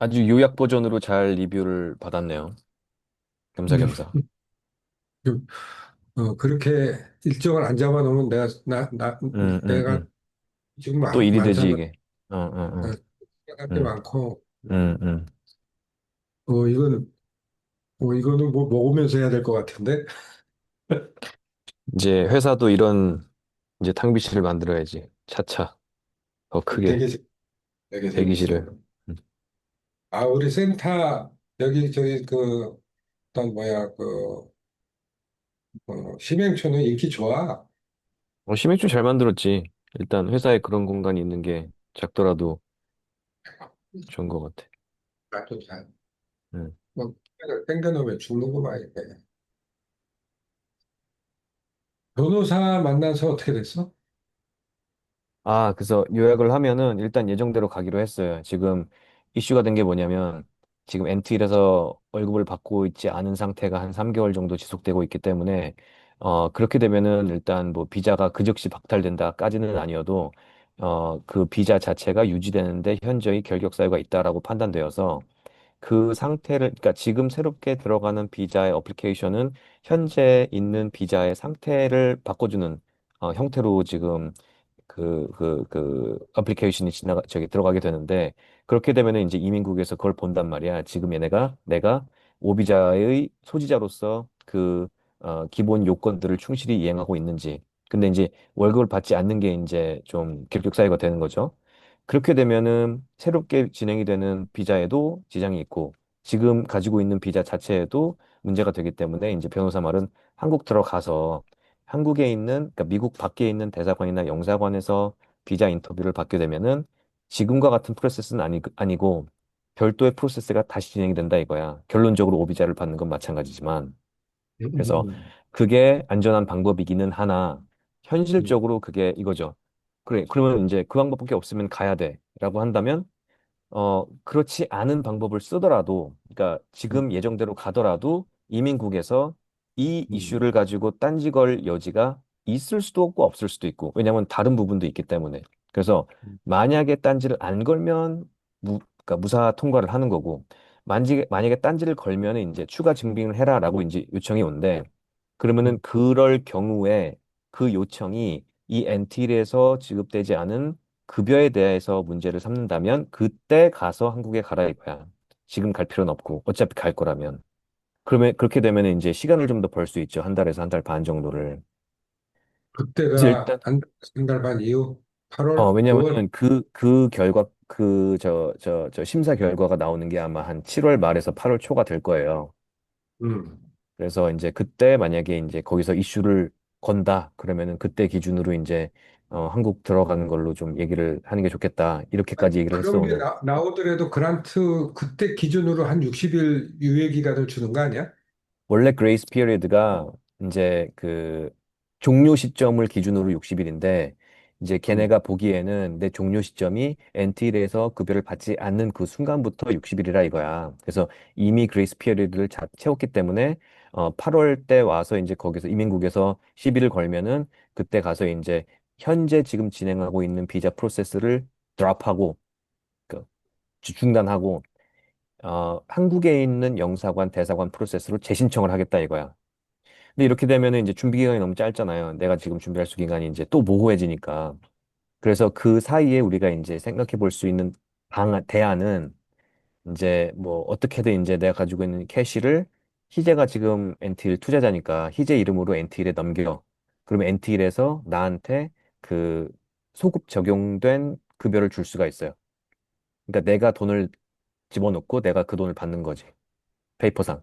아주 요약 버전으로 잘 리뷰를 받았네요. 음, 겸사겸사. 좀, 그렇게 일정을 안 잡아놓으면 음, 음, 내가 음. 지금 또 일이 되지, 많잖아. 이게. 어, 생각할 게 음, 많고, 음. 어, 이건, 이거는 뭐 먹으면서 해야 될 것 같은데? 이제 회사도 이런 이제 탕비실을 만들어야지. 차차. 더 크게. 되게, 되게 대기실을. 재밌어. 음. 아, 우리 센터, 저기, 어떤, 심행초는 인기 좋아. 시민주 잘 만들었지. 일단 회사에 그런 공간이 있는 게 작더라도 좋은 것 같아. 나도 잘, 음. 뭐, 땡겨놓으면 죽는구만, 이게. 변호사 만나서 어떻게 됐어? 그래서 요약을 하면은 일단 예정대로 가기로 했어요. 지금 이슈가 된 게 뭐냐면 지금 엔트일에서 월급을 받고 있지 않은 상태가 한 3개월 정도 지속되고 있기 때문에 그렇게 되면은 일단 뭐 비자가 그 즉시 박탈된다까지는 아니어도 그 비자 자체가 유지되는데 현저히 결격 사유가 있다라고 판단되어서 그 상태를, 그러니까 지금 새롭게 들어가는 비자의 어플리케이션은 현재 있는 비자의 상태를 바꿔주는 형태로 지금 그 어플리케이션이 저기 들어가게 되는데 그렇게 되면은 이제 이민국에서 그걸 본단 말이야. 지금 얘네가 내가 오비자의 소지자로서 기본 요건들을 충실히 이행하고 있는지. 근데 이제 월급을 받지 않는 게 이제 좀 결격 사유가 되는 거죠. 그렇게 되면은 새롭게 진행이 되는 비자에도 지장이 있고 지금 가지고 있는 비자 자체에도 문제가 되기 때문에 이제 변호사 말은 한국 들어가서 한국에 있는 그러니까 미국 밖에 있는 대사관이나 영사관에서 비자 인터뷰를 받게 되면은 지금과 같은 프로세스는 아니고 별도의 프로세스가 다시 진행이 된다 이거야. 결론적으로 오비자를 받는 건 마찬가지지만 그래서 음, 그게 안전한 방법이기는 하나 음, 현실적으로 그게 이거죠. 그래, 그러면 이제 그 방법밖에 없으면 가야 돼라고 한다면 그렇지 않은 방법을 쓰더라도, 그러니까 음, 지금 예정대로 가더라도 이민국에서 이 음, 이슈를 가지고 딴지 걸 여지가 있을 수도 없고 없을 수도 있고, 왜냐하면 다른 부분도 있기 때문에. 그래서 만약에 딴지를 안 걸면 그러니까 무사 통과를 하는 거고, 만약에 딴지를 걸면 이제 추가 증빙을 해라라고 이제 요청이 온대. 그러면은 음, 그럴 경우에 그 요청이 이 엔틸에서 지급되지 않은 급여에 대해서 문제를 삼는다면 그때 가서 한국에 가라 이거야. 지금 갈 필요는 없고 어차피 갈 거라면. 그러면 그렇게 되면 이제 시간을 좀 더 벌 수 있죠. 한 달에서 한 달 반 정도를. 그래서 그때가 일단 한 달 반 이후 8월, 9월, 왜냐면은 저 심사 결과가 나오는 게 아마 한 7월 말에서 8월 초가 될 거예요. 음, 그래서 이제 그때 만약에 이제 거기서 이슈를 건다 그러면은 그때 기준으로 이제 한국 들어가는 걸로 좀 얘기를 하는 게 좋겠다. 이렇게까지 얘기를 했어 그런 게 오늘. 나오더라도 그란트 그때 기준으로 한 60일 유예 기간을 주는 거 아니야? 원래 그레이스 피리드가 이제 종료 시점을 기준으로 60일인데 이제 음, 걔네가 보기에는 내 종료 시점이 엔틸에서 급여를 받지 않는 그 순간부터 60일이라 이거야. 그래서 이미 그레이스 피리드를 채웠기 때문에 8월 때 와서 이제 거기서 이민국에서 시비를 걸면은 그때 가서 이제 현재 지금 진행하고 있는 비자 프로세스를 드랍하고 그 중단하고 한국에 있는 영사관, 대사관 프로세스로 재신청을 하겠다 이거야. 근데 이렇게 되면은 이제 준비 기간이 너무 짧잖아요. 내가 지금 준비할 수 기간이 이제 또 모호해지니까. 그래서 그 사이에 우리가 이제 생각해 볼 수 있는 대안은 이제 뭐 어떻게든 이제 내가 가지고 있는 캐시를 희재가 지금 엔틸 투자자니까 희재 이름으로 엔틸에 넘겨. 그러면 엔틸에서 나한테 그 소급 적용된 급여를 줄 수가 있어요. 그러니까 내가 돈을 집어넣고 내가 그 돈을 받는 거지. 페이퍼상.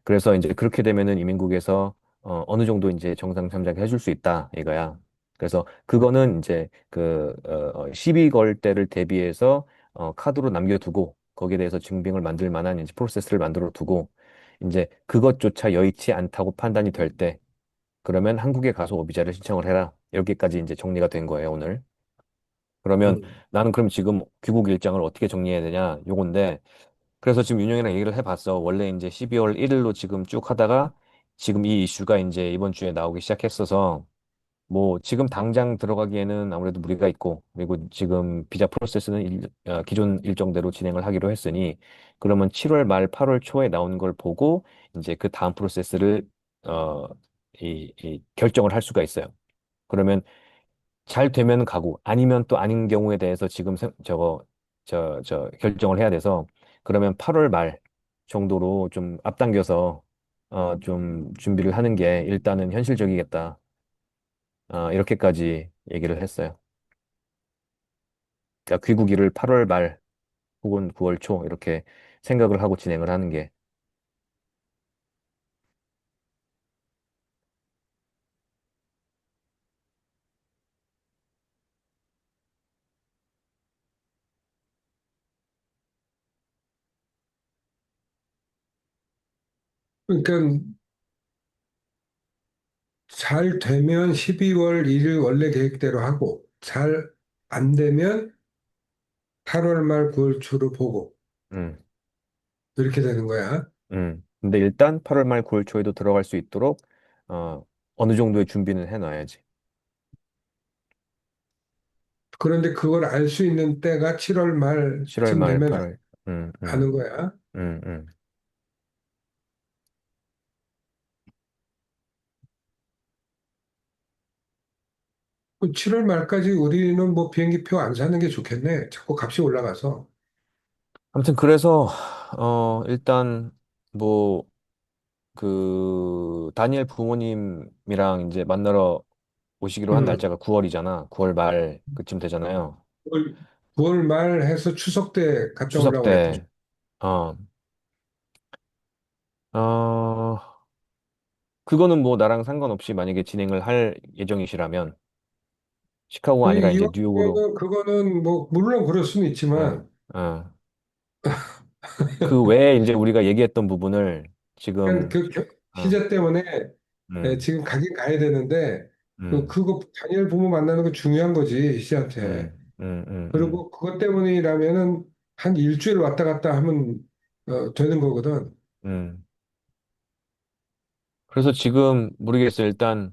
그래서 이제 그렇게 되면은 이민국에서 어느 정도 이제 정상 참작 해줄 수 있다 이거야. 그래서 그거는 이제 시비 걸 때를 대비해서 카드로 남겨두고 거기에 대해서 증빙을 만들 만한 이제 프로세스를 만들어 두고 이제 그것조차 여의치 않다고 판단이 될 때 그러면 한국에 가서 오비자를 신청을 해라. 여기까지 이제 정리가 된 거예요, 오늘. 그러면 음, 나는 그럼 지금 귀국 일정을 어떻게 정리해야 되냐? 요건데 그래서 지금 윤영이랑 얘기를 해봤어. 원래 이제 12월 1일로 지금 쭉 하다가 지금 이 이슈가 이제 이번 주에 나오기 시작했어서 뭐 지금 당장 들어가기에는 아무래도 무리가 있고 그리고 지금 비자 프로세스는 기존 일정대로 진행을 하기로 했으니 그러면 7월 말 8월 초에 나오는 걸 보고 이제 그 다음 프로세스를 어, 이 결정을 할 수가 있어요. 그러면 잘 되면 가고 아니면 또 아닌 경우에 대해서 지금 결정을 해야 돼서 그러면 8월 말 정도로 좀 앞당겨서 좀 준비를 하는 게 일단은 현실적이겠다. 이렇게까지 얘기를 했어요. 그러니까 귀국일을 8월 말 혹은 9월 초 이렇게 생각을 하고 진행을 하는 게 그러니까 잘 되면 12월 1일 원래 계획대로 하고 잘 안 되면 8월 말 9월 초로 보고 음, 이렇게 되는 거야. 근데 일단 8월 말 9월 초에도 들어갈 수 있도록 어, 어느 정도의 준비는 해놔야지. 그런데 그걸 알 수 있는 때가 7월 7월 말쯤 말 되면 8월. 아는 거야. 음, 음. 7월 말까지 우리는 뭐 비행기표 안 사는 게 좋겠네. 자꾸 값이 올라가서. 아무튼 그래서 일단 뭐 그 다니엘 부모님이랑 이제 만나러 오시기로 한 음. 날짜가 9월이잖아. 9월 말 그쯤 되잖아요. 9월 말 해서 추석 때 갔다 추석 오려고 그랬더니 때, 어, 어, 그거는 뭐 나랑 상관없이 만약에 진행을 할 예정이시라면 시카고가 아니라 이제 뉴욕으로, 그거는 뭐 물론 그럴 수는 어, 있지만 어, 그 외에 이제 우리가 얘기했던 부분을 그냥 지금, 어, 시제 때문에 음, 지금 가긴 가야 되는데 음, 그거 다니엘 부모 만나는 거 중요한 거지 시한테. 음. 그리고 그것 때문이라면은 한 일주일 왔다 갔다 하면 되는 거거든. 음. 그래서 지금 모르겠어요. 일단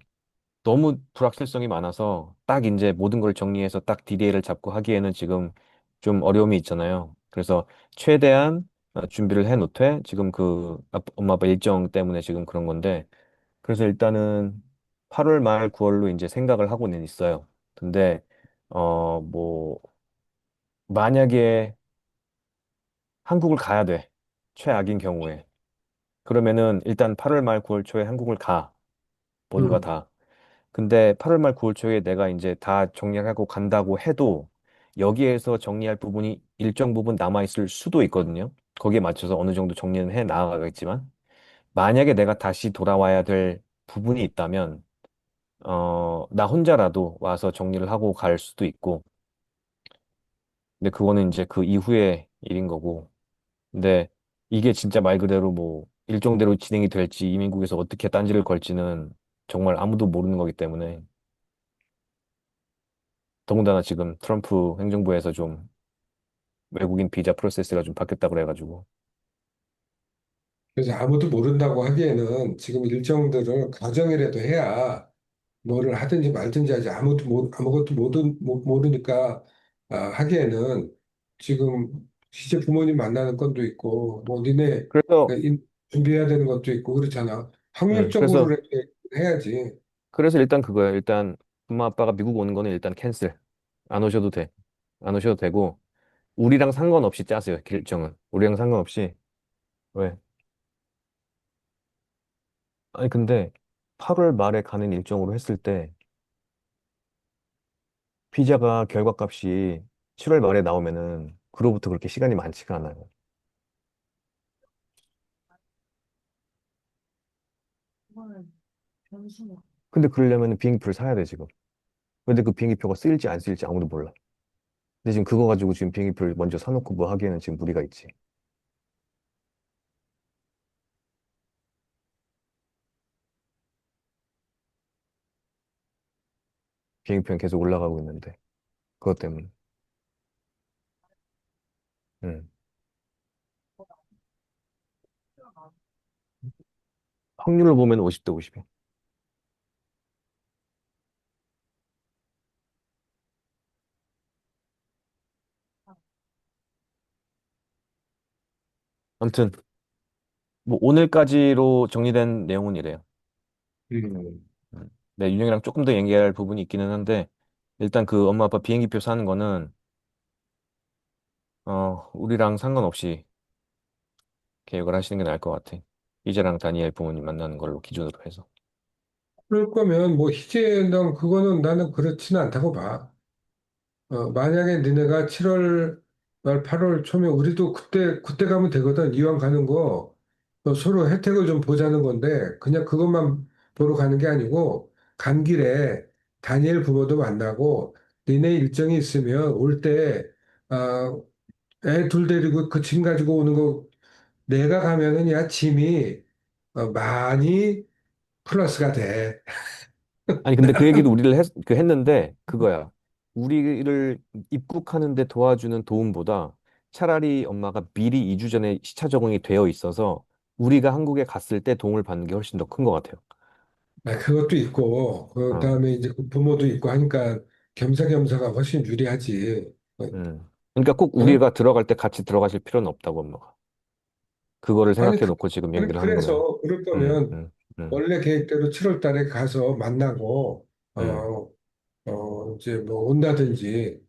너무 불확실성이 많아서 딱 이제 모든 걸 정리해서 딱 디테일을 잡고 하기에는 지금 좀 어려움이 있잖아요. 그래서 최대한 준비를 해 놓되 지금 그 엄마 아빠 일정 때문에 지금 그런 건데 그래서 일단은 8월 말 9월로 이제 생각을 하고는 있어요. 근데 뭐 만약에 한국을 가야 돼. 최악인 경우에. 그러면은 일단 8월 말 9월 초에 한국을 가. 모두가 음. 다. 근데 8월 말 9월 초에 내가 이제 다 정리하고 간다고 해도 여기에서 정리할 부분이 일정 부분 남아 있을 수도 있거든요. 거기에 맞춰서 어느 정도 정리는 해 나가겠지만 만약에 내가 다시 돌아와야 될 부분이 있다면 나 혼자라도 와서 정리를 하고 갈 수도 있고 근데 그거는 이제 그 이후의 일인 거고 근데 이게 진짜 말 그대로 뭐 일정대로 진행이 될지 이민국에서 어떻게 딴지를 걸지는 정말 아무도 모르는 거기 때문에 더군다나 지금 트럼프 행정부에서 좀 외국인 비자 프로세스가 좀 바뀌었다고 그래가지고. 그래서 아무도 모른다고 하기에는 지금 일정들을 가정이라도 해야 뭐를 하든지 말든지 하지 아무것도 모르니까 하기에는 지금 시제 부모님 만나는 건도 있고 뭐 니네 그래서, 준비해야 되는 것도 있고 그렇잖아. 음, 확률적으로 그래서, 이렇게 해야지. 그래서 일단 그거예요. 일단 엄마 아빠가 미국 오는 거는 일단 캔슬. 안 오셔도 돼. 안 오셔도 되고, 우리랑 상관없이 짜세요. 일정은. 우리랑 상관없이. 왜? 아니, 근데 8월 말에 가는 일정으로 했을 때, 비자가 결과값이 7월 말에 나오면은, 그로부터 그렇게 시간이 많지가 않아요. 근데 그러려면 비행기표를 사야 돼, 지금. 근데 그 비행기표가 쓰일지 안 쓰일지 아무도 몰라. 근데 지금 그거 가지고 지금 비행기표를 먼저 사놓고 뭐 하기에는 지금 무리가 있지. 비행기표는 계속 올라가고 있는데. 그것 때문에. 음. 확률로 보면 50대 50이야. 아무튼 뭐 오늘까지로 정리된 내용은 이래요. 음. 음. 네, 윤영이랑 조금 더 얘기할 부분이 있기는 한데 일단 그 엄마 아빠 비행기표 사는 거는 우리랑 상관없이 계획을 하시는 게 나을 것 같아. 이제랑 다니엘 부모님 만나는 걸로 기준으로 해서. 그럴 거면 뭐 희재랑 그거는 나는 그렇지는 않다고 봐. 만약에 니네가 7월 말 8월 초면 우리도 그때 가면 되거든. 이왕 가는 거 서로 혜택을 좀 보자는 건데 그냥 그것만 보러 가는 게 아니고 간 길에 다니엘 부모도 만나고 니네 일정이 있으면 올 때 애 둘 데리고 그 짐 가지고 오는 거 내가 가면은 야 짐이 많이 플러스가 돼. 아니 근데 그 얘기도 우리를 했는데 그거야. 우리를 입국하는데 도와주는 도움보다 차라리 엄마가 미리 2주 전에 시차 적응이 되어 있어서 우리가 한국에 갔을 때 도움을 받는 게 훨씬 더 큰 것 같아요. 그것도 있고, 어, 그다음에 이제 그 부모도 있고 하니까 겸사겸사가 훨씬 유리하지. 그러니까 꼭 어? 우리가 들어갈 때 같이 들어가실 필요는 없다고 엄마가. 그거를 아니, 생각해 놓고 지금 아니, 얘기를 하는 거면. 그래서 그럴 음, 거면 음, 음, 원래 계획대로 7월 달에 가서 만나고, 음. 이제 뭐 온다든지,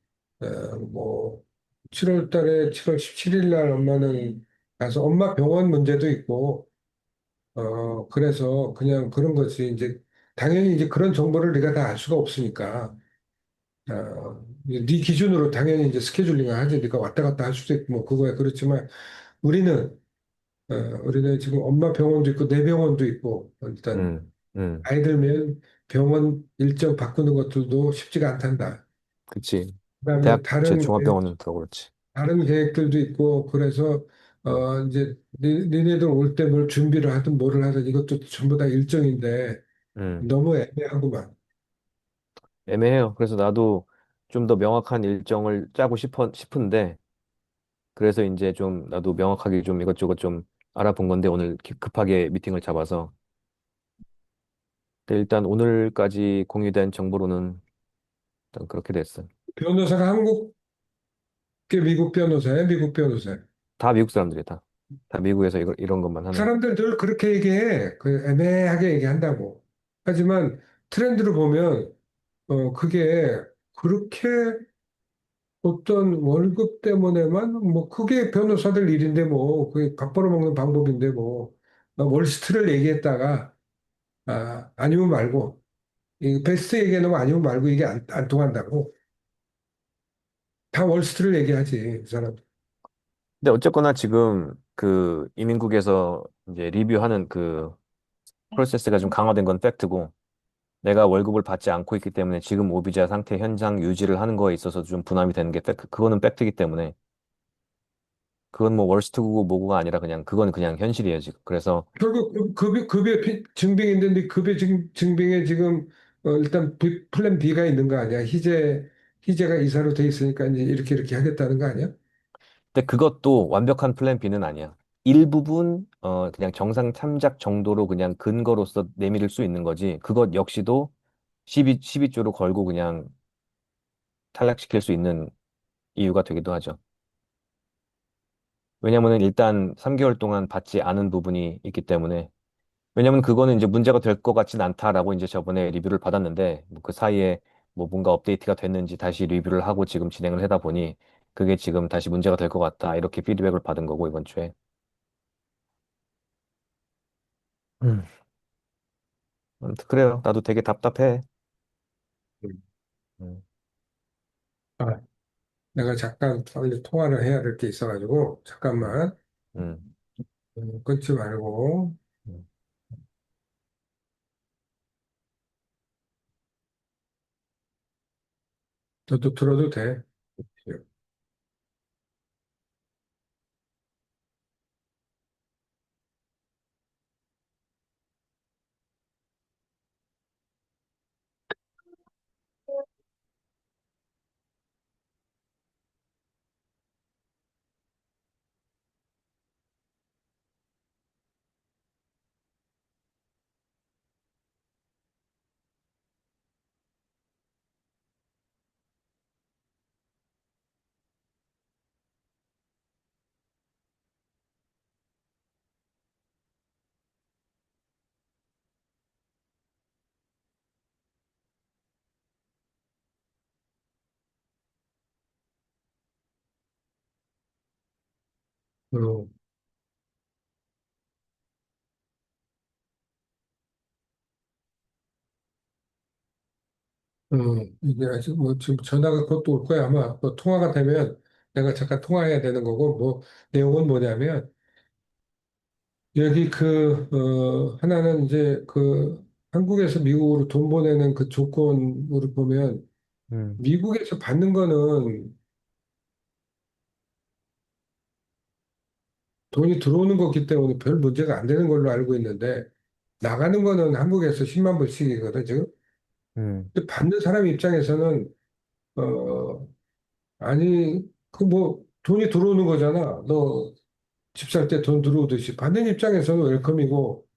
뭐 7월 달에 7월 17일 날 엄마는 가서 엄마 병원 문제도 있고, 그래서 그냥 그런 거지. 이제 당연히 이제 그런 정보를 네가 다 알 수가 없으니까. 네 기준으로 당연히 이제 스케줄링을 하지. 네가 왔다 갔다 할 수도 있고 뭐 그거야 그렇지만 우리는 우리는 지금 엄마 병원도 있고 내 병원도 있고 일단 음, 음. 아이 들면 병원 일정 바꾸는 것들도 쉽지가 않단다. 그치. 그다음에 대학, 종합병원은 더 그렇지. 다른 계획들도 있고 그래서 음, 이제 니네들 올 때 뭘 준비를 하든 뭐를 하든 이것도 전부 다 일정인데 음. 너무 애매하구만. 애매해요. 그래서 나도 좀 더 명확한 일정을 짜고 싶은데, 그래서 이제 좀 나도 명확하게 좀 이것저것 좀 알아본 건데, 오늘 급하게 미팅을 잡아서. 근데 일단 오늘까지 공유된 정보로는 일단 그렇게 됐어. 변호사가 한국계 미국 변호사야, 미국 변호사야. 다 미국 사람들이 다. 다 미국에서 이런 것만 하는. 사람들 늘 그렇게 얘기해. 그 애매하게 얘기한다고. 하지만 트렌드를 보면, 그게 그렇게 어떤 월급 때문에만, 뭐, 그게 변호사들 일인데 뭐, 그게 밥 벌어먹는 방법인데 뭐, 월스트를 얘기했다가, 아니면 말고, 이 베스트 얘기해놓으면 아니면 말고 이게 안 통한다고. 다 월스트를 얘기하지, 그 사람. 근데 어쨌거나 지금 그 이민국에서 이제 리뷰하는 그 프로세스가 좀 강화된 건 팩트고, 내가 월급을 받지 않고 있기 때문에 지금 오비자 상태 현장 유지를 하는 거에 있어서 좀 부담이 되는 게 그거는 팩트이기 때문에 그건 뭐 월스트고 뭐고가 아니라 그냥 그건 그냥 현실이에요 지금. 그래서 결국 급여 증빙인데 네 급여 증빙에 지금 일단 플랜 B가 있는 거 아니야? 희재가 이사로 돼 있으니까 이제 이렇게 하겠다는 거 아니야? 근데 그것도 완벽한 플랜 B는 아니야. 일부분 그냥 정상 참작 정도로 그냥 근거로서 내밀을 수 있는 거지. 그것 역시도 12조로 걸고 그냥 탈락시킬 수 있는 이유가 되기도 하죠. 왜냐면은 일단 3개월 동안 받지 않은 부분이 있기 때문에 왜냐면 그거는 이제 문제가 될 것 같진 않다라고 이제 저번에 리뷰를 받았는데 뭐그 사이에 뭐 뭔가 업데이트가 됐는지 다시 리뷰를 하고 지금 진행을 하다 보니 그게 지금 다시 문제가 될 것 같다 이렇게 피드백을 받은 거고 이번 주에. 음. 아무튼 그래요. 나도 되게 답답해. 음. 음, 아, 내가 잠깐 빨리 통화를 해야 될 게 있어가지고 음, 잠깐만 음, 끊지 말고 음. 너도 들어도 돼. 어, 어, 이게 아직 뭐 지금 전화가 그것도 올 거야. 아마 뭐 통화가 되면 내가 잠깐 통화해야 되는 거고, 뭐 내용은 뭐냐면 여기 하나는 이제 한국에서 미국으로 돈 보내는 그 조건으로 보면 음, 미국에서 받는 거는 돈이 들어오는 거기 때문에 별 문제가 안 되는 걸로 알고 있는데 나가는 거는 한국에서 10만 불씩이거든, 지금. 음, 근데 받는 사람 입장에서는 어, 아니, 그 뭐 돈이 들어오는 거잖아. 너 집 살 때 돈 들어오듯이 받는 입장에서는 웰컴이고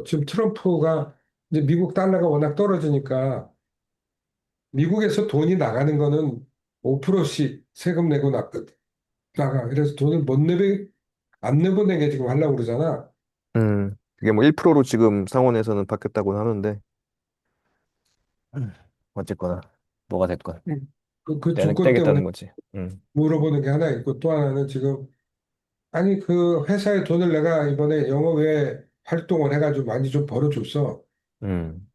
지금 트럼프가 이제 미국 달러가 워낙 떨어지니까 미국에서 돈이 나가는 거는 5%씩 세금 내고 나가. 그래서 돈을 못 내게 안 내보내게 지금 하려고 그러잖아. 그게 뭐 1%로 지금 상원에서는 바뀌었다고 하는데, 음, 어쨌거나, 뭐가 됐건, 그 조건 때문에 떼겠다는 거지. 물어보는 게 하나 있고 또 하나는 지금 아니 그 회사에 돈을 내가 이번에 영어회 활동을 해가지고 많이 좀 벌어줬어. 음,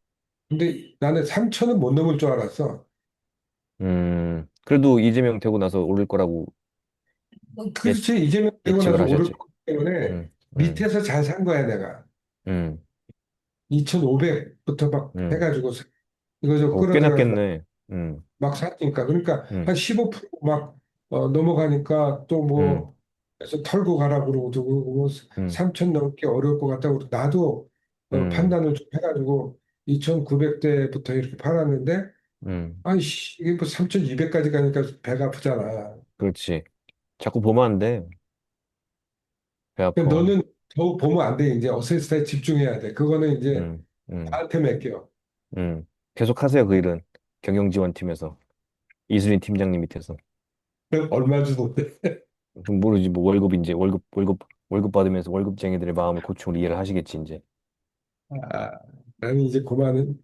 근데 나는 3천은 못 넘을 줄 알았어. 그래도 이재명 되고 나서 오를 거라고 예, 그렇지. 이재명 되고 예측을 나서 오를 하셨지. 거기 때문에 음, 음, 밑에서 잘 산 거야 내가. 음, 2,500부터 막 음. 해가지고 이거저거 꽤 끌어들여가지고 났겠네. 막 샀으니까. 그러니까 한 음, 15%막 넘어가니까 또 음, 뭐 그래서 털고 가라고 그러고 뭐 음, 3천 넘게 어려울 것 같다고 나도 음, 판단을 좀 해가지고 2,900대부터 이렇게 팔았는데 음. 아이씨 이게 뭐 3,200까지 가니까 배가 아프잖아. 그렇지. 자꾸 보면 안 돼. 배 그러니까 아파. 너는 더 보면 안 돼. 이제 어세스타에 집중해야 돼. 그거는 이제 음, 음, 나한테 맡겨. 계속 하세요, 그 일은. 경영지원팀에서. 이수린 팀장님 밑에서. 얼마 주던데. 좀 모르지, 뭐 월급인지, 월급 받으면서 월급쟁이들의 마음을 고충을 이해를 하시겠지, 이제. 아, 나는 이제 그만은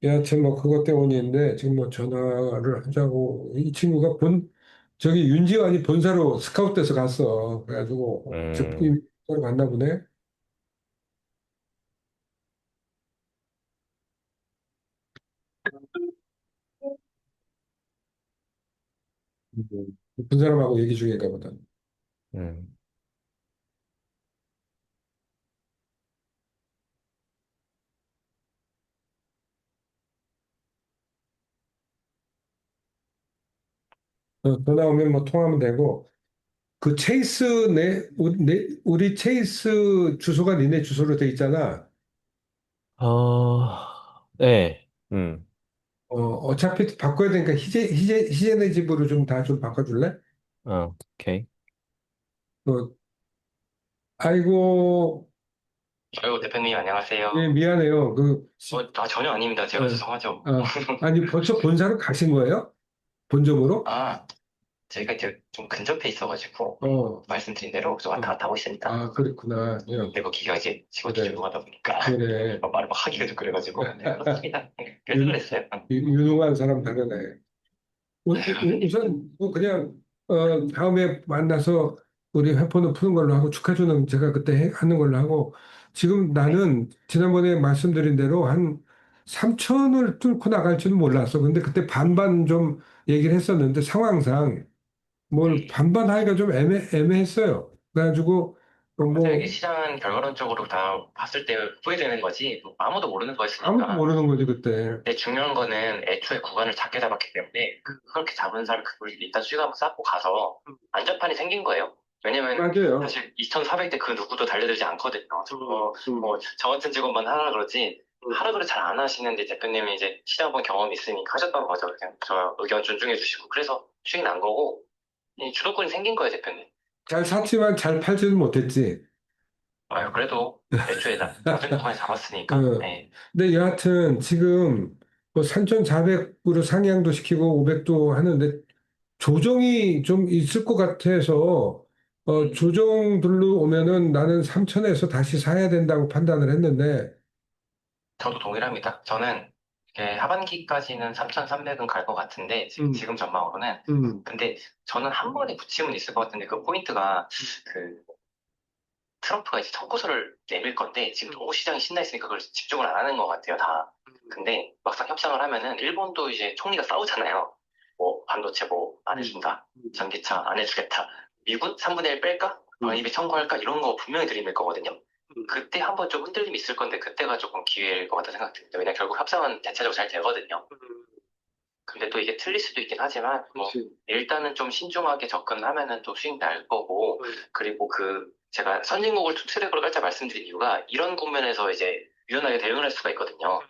여하튼 뭐 그것 때문인데 지금 뭐 전화를 하자고 이 친구가 저기 윤지환이 본사로 스카웃돼서 갔어. 그래가지고 음, 즉이 본사로 갔나 보네. 본 사람하고 얘기 중인가 보다. 음. 전화 오면 뭐 통화하면 되고 그 체이스 우리 체이스 주소가 니네 주소로 돼 있잖아. 네. 어차피 바꿔야 되니까 희재네 집으로 좀 다 좀 바꿔줄래? 오케이. 어, 아이고, 아유, 대표님, 예, 안녕하세요. 미안해요. 전혀 아닙니다. 제가 죄송하죠. 아니, 벌써 본사로 가신 거예요? 본점으로? 아, 저희가 이제 좀 근접해 있어가지고, 어, 말씀드린 대로 좀 왔다 어. 갔다 하고 있습니다. 아, 그렇구나. 예, 근데 거기가 이제 직원이 그래, 조용하다 보니까, 그래. 말을 막 하기가 좀 그래가지고, 네, 그렇습니다. 그래서 유, 그랬어요. 유능한 사람 다르네. 우선 뭐 그냥 다음에 만나서 우리 회포는 푸는 걸로 하고 축하주는 제가 그때 하는 걸로 하고 지금 네. 나는 지난번에 말씀드린 대로 한 3천을 뚫고 나갈 줄은 몰랐어. 근데 그때 반반 좀 얘기를 했었는데 상황상 뭘 네. 반반 하기가 좀 애매했어요. 그래가지고 맞아요. 이게 뭐 시장 결과론적으로 다 봤을 때 후회되는 거지, 뭐 아무도 모르는 아무도 거였으니까. 모르는 거지 그때. 근데 중요한 거는 애초에 구간을 작게 잡았기 때문에, 그렇게 잡은 사람이 그걸 일단 수익 한번 쌓고 가서, 안전판이 생긴 거예요. 왜냐면, 맞아요. 사실 2,400대 그 누구도 달려들지 않거든요. 저 같은 직원만 하라 그러지, 하라 그래 잘 안 하시는데 대표님이 이제 시장본 경험이 있으니까 하셨던 거죠. 그냥 저 의견 존중해 주시고. 그래서 수익 난 거고, 이 주도권이 생긴 거예요, 대표님. 잘 샀지만 잘 팔지는 못했지. 아유, 그래도 애초에 낮은 구간에 잡았으니까, 어, 예. 근데 여하튼 지금 뭐 3,400으로 상향도 시키고 500도 하는데 조정이 좀 있을 것 같아서 조정들로 오면은 나는 3,000에서 다시 사야 된다고 판단을 했는데 저도 동일합니다. 저는 하반기까지는 3,300은 갈 것 같은데, 지금 전망으로는. 근데 저는 한 번에 붙임은 있을 것 같은데, 그 포인트가, 그, 트럼프가 이제 청구서를 내밀 건데, 지금 너무 시장이 신나 있으니까 그걸 집중을 안 하는 것 같아요, 다. 근데 막상 협상을 하면은, 일본도 이제 총리가 싸우잖아요. 뭐, 반도체 뭐, 안 해준다. 전기차 안 해주겠다. 미군 3분의 1 뺄까? 방위비 청구할까? 이런 거 분명히 들이밀 거거든요. 그때 한번 좀 흔들림이 있을 건데, 그때가 조금 기회일 것 같다 생각됩니다. 왜냐면 결국 협상은 대체적으로 잘 되거든요. 근데 또 이게 틀릴 수도 있긴 하지만, 뭐, 일단은 좀 신중하게 접근하면은 또 수익 날 거고, 그리고 제가 선진국을 투트랙으로 깔자 말씀드린 이유가 이런 국면에서 이제 유연하게 대응을 할 수가 있거든요.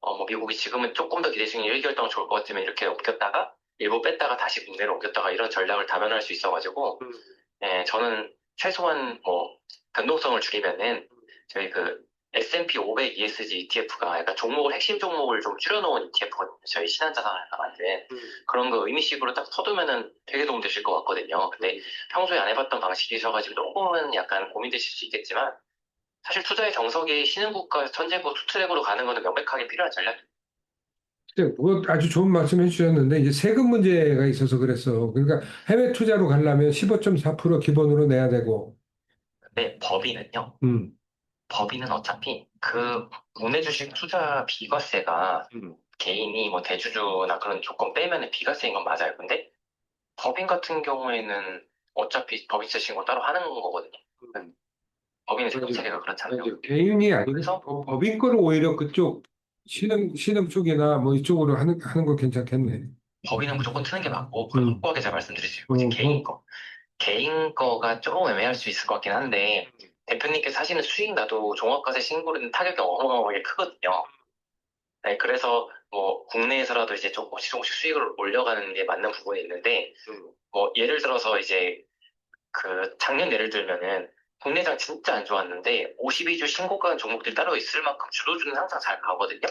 뭐, 미국이 지금은 조금 더 기대 수익률 1개월 동안 좋을 것 같으면 이렇게 옮겼다가, 일부 뺐다가 다시 국내로 옮겼다가 이런 전략을 다변할 수 있어가지고, 저는 최소한 뭐, 변동성을 줄이면은, 저희 S&P 500 ESG ETF가 약간 핵심 종목을 좀 줄여놓은 ETF거든요. 저희 신한자산을 만든 그런 거 의미식으로 딱 서두면은 되게 도움되실 것 같거든요. 근데 평소에 안 해봤던 방식이셔가지고 조금은 약간 고민되실 수 있겠지만 사실 투자의 정석이 신흥국가 선진국 투트랙으로 가는 거는 명백하게 필요한 전략이에요. 뭐 아주 좋은 말씀 해주셨는데 이제 세금 문제가 있어서 그랬어. 그러니까 해외 투자로 가려면 15.4% 기본으로 내야 되고. 근데 법인은요. 음, 법인은 어차피 국내 주식 투자 비과세가 개인이 뭐 대주주나 그런 조건 빼면은 비과세인 건 맞아요. 근데 법인 같은 경우에는 어차피 법인세 신고 따로 하는 거거든요. 법인의 세금 맞아요. 체계가 그렇잖아요. 맞아요. 개인이 아니고 그래서 법인 거를 오히려 그쪽 신흥 쪽이나 뭐 이쪽으로 하는 거 괜찮겠네. 법인은 무조건 트는 게 맞고, 음, 확고하게 잘 말씀드리시고, 이제 개인 거. 개인 거가 조금 애매할 수 있을 것 같긴 한데, 대표님께서 하시는 수익 나도 종합과세 신고는 타격이 어마어마하게 크거든요. 네, 그래서 뭐 국내에서라도 이제 조금씩 수익을 올려가는 게 맞는 부분이 있는데, 뭐 예를 들어서 이제 작년 예를 들면은 국내장 진짜 안 좋았는데 52주 신고가 한 종목들이 따로 있을 만큼 주도주는 항상 잘 가거든요.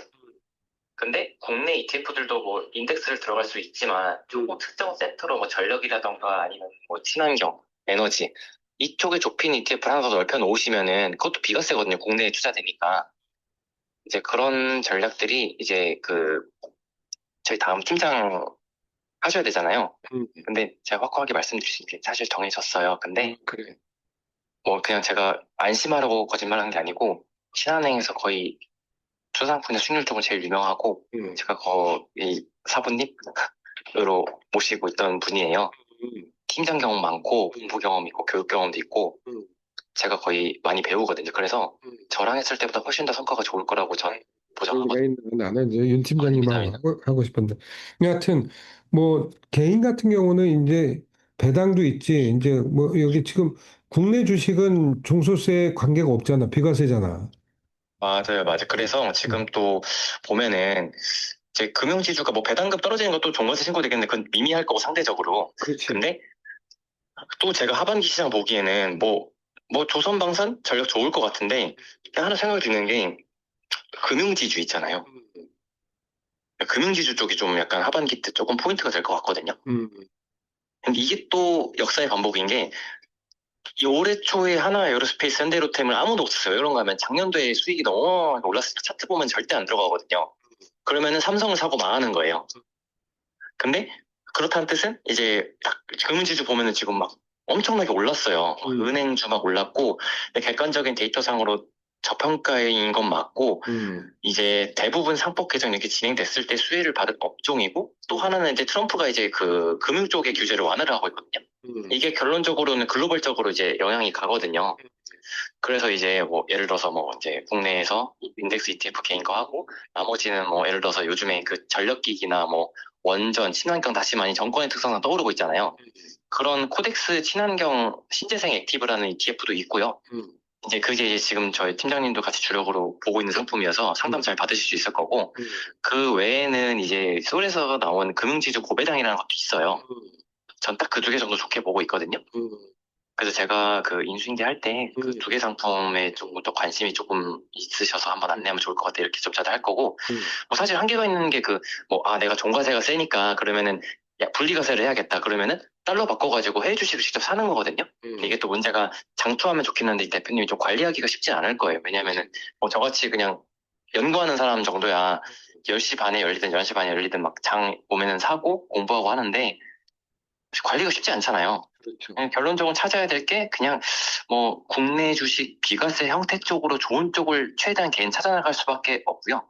근데 국내 ETF들도 뭐 인덱스를 들어갈 수 있지만 조금 특정 섹터로 뭐 전력이라던가 아니면 뭐 친환경, 에너지 이쪽에 좁힌 ETF를 하나 더 넓혀 놓으시면은 그것도 비과세거든요. 국내에 투자되니까. 이제 그런 전략들이 이제 저희 다음 팀장 하셔야 되잖아요. 근데 제가 확고하게 말씀드린 게 사실 정해졌어요. 근데 그래. 뭐 그냥 제가 안심하라고 거짓말한 게 아니고 신한은행에서 거의 초상권의 수익률 쪽은 제일 유명하고 제가 거의 사부님으로 모시고 있던 분이에요. 팀장 경험 많고 공부 경험 있고 교육 경험도 있고 제가 거의 많이 배우거든요. 그래서 저랑 했을 때보다 훨씬 더 성과가 좋을 거라고 전 보장하거든요. 나는 이제 윤 팀장님하고 아닙니다. 하고 싶은데. 여하튼 뭐 개인 같은 경우는 이제 배당도 있지. 이제 뭐 여기 지금 국내 주식은 종소세 관계가 없잖아. 비과세잖아. 맞아요, 맞아요. 그래서 지금 또 보면은 이제 금융지주가 뭐 배당금 떨어지는 것도 종가세 신고되겠는데 그건 미미할 거고 상대적으로. 그렇지. 근데 또 제가 하반기 시장 보기에는 뭐 조선방산 전력 좋을 것 같은데 하나 생각이 드는 게 금융지주 있잖아요. 금융지주 쪽이 좀 약간 하반기 때 조금 포인트가 될 것 같거든요. 근데 이게 또 역사의 반복인 게 이 올해 초에 하나 에어로스페이스 현대로템을 아무도 없었어요. 이런 거 하면 작년도에 수익이 너무 올랐을 때 차트 보면 절대 안 들어가거든요. 그러면은 삼성을 사고 망하는 거예요. 근데 그렇다는 뜻은 이제 딱 금융지주 보면은 지금 막 엄청나게 올랐어요. 은행주 막 올랐고 객관적인 데이터상으로 저평가인 건 맞고 이제 대부분 상법 개정 이렇게 진행됐을 때 수혜를 받은 업종이고 또 하나는 이제 트럼프가 이제 금융 쪽의 규제를 완화를 하고 있거든요. 이게 결론적으로는 글로벌적으로 이제 영향이 가거든요. 그래서 이제 뭐 예를 들어서 뭐 이제 국내에서 인덱스 ETF 개인 거 하고 나머지는 뭐 예를 들어서 요즘에 전력기기나 뭐 원전, 친환경 다시 많이 정권의 특성상 떠오르고 있잖아요. 그런 코덱스 친환경 신재생 액티브라는 ETF도 있고요. 이제 그게 이제 지금 저희 팀장님도 같이 주력으로 보고 있는 상품이어서 상담 잘 받으실 수 있을 거고 그 외에는 이제 솔에서 나온 금융지주 고배당이라는 것도 있어요. 전 딱 그 두 개 정도 좋게 보고 있거든요. 그래서 제가 인수인계 할 때 그 두 개 상품에 조금 더 관심이 조금 있으셔서 한번 안내하면 좋을 것 같아 이렇게 좀 자주 할 거고 뭐 사실 한계가 있는 게 내가 종가세가 세니까 그러면은 야 분리과세를 해야겠다 그러면은 달러 바꿔가지고 해외 주식을 직접 사는 거거든요. 이게 또 문제가 장투하면 좋겠는데 이 대표님이 좀 관리하기가 쉽지 않을 거예요. 왜냐면은 뭐 저같이 그냥 연구하는 사람 정도야 10시 반에 열리든 11시 반에 열리든 막 장 오면은 사고 공부하고 하는데 관리가 쉽지 않잖아요. 그렇죠. 그냥 결론적으로 찾아야 될 게 그냥 뭐 국내 주식 비과세 형태 쪽으로 좋은 쪽을 최대한 개인 찾아나갈 수밖에 없고요.